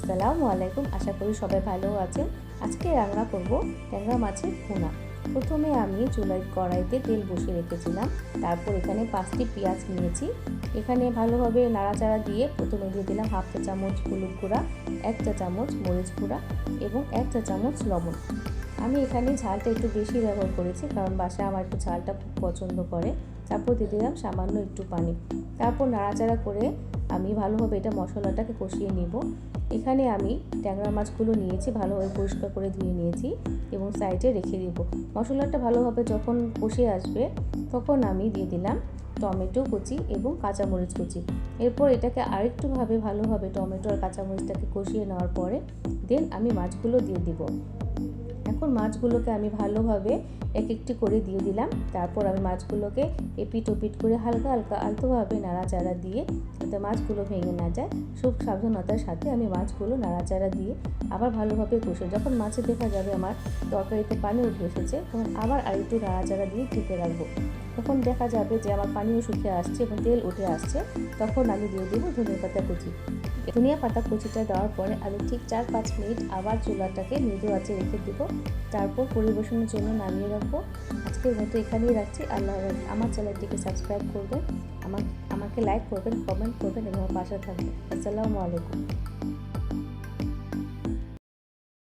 আসসালামু আলাইকুম। আশা করি সবাই ভালো আছেন। আজকে রান্না করব ট্যাংরা মাছের ভুনা। প্রথমে আমি চুলায় কড়াইতে তেল বসিয়ে রেখেছিলাম। তারপর এখানে 5টি পেঁয়াজ নিয়েছি। এখানে ভালোভাবে নাড়াচাড়া দিয়ে প্রথমে দিয়ে দিলাম হাফ চা চামচ হলুদ গুঁড়া, 1 চা চামচ মরিচ গুঁড়া এবং 1 চা চামচ লবণ। আমি এখানে ঝালটা একটু বেশি ব্যবহার করেছি, কারণ বাসায় আমার একটু ঝালটা খুব পছন্দ করে। তারপর দিয়ে দিলাম সামান্য একটু পানি। তারপর নাড়াচাড়া করে আমি ভালোভাবে এটা মশলাটাকে কষিয়ে নিব। এখানে আমি ট্যাংরা মাছগুলো নিয়েছি, ভালোভাবে পরিষ্কার করে ধুয়ে নিয়েছি এবং সাইডে রেখে দিব। মশলাটা ভালোভাবে যখন কষে আসবে তখন আমি দিয়ে দিলাম টমেটো কুচি এবং কাঁচামরিচ কুচি। এরপর এটাকে আরেকটুভাবে ভালোভাবে টমেটো আর কাঁচামরিচটাকে কষিয়ে নেওয়ার পরে দেন আমি মাছগুলো দিয়ে দিব। এখন মাছগুলোকে আমি ভালোভাবে এক একটি করে দিয়ে দিলাম। তারপর আমি মাছগুলোকে এপিট ওপিট করে হালকা হালকা আলতোভাবে নাড়াচাড়া দিয়ে, যাতে মাছগুলো ভেঙে না যায়, খুব সাবধানতার সাথে আমি মাছগুলো নাড়াচাড়া দিয়ে আবার ভালোভাবে কষে, যখন মাছে দেখা যাবে আমার তরকারিতে পানি উঠে এসেছে, তখন আবার আরেকটু নাড়াচাড়া দিয়ে ঢেকে রাখবো। তখন দেখা যাবে যে আমার পানিও শুকিয়ে আসছে এবং তেল উঠে আসছে। তখন আমি দিয়ে দেবো ধনিয়া পাতা কুচি। ধনিয়া পাতা কুচিটা দেওয়ার পরে আমি ঠিক 4-5 মিনিট আবার চুলাটাকে মৃদু আঁচে রেখে দেবো। তারপর পরিবেশনের জন্য নামিয়ে রাখবো। আজকের মতো এখানেই রাখছি। আল্লাহ হাফেজ। আমার চ্যানেলটিকে সাবস্ক্রাইব করবেন, আমাকে লাইক করবেন, কমেন্ট করবেন এবং আমার পাশে থাকবেন। আসসালামু আলাইকুম।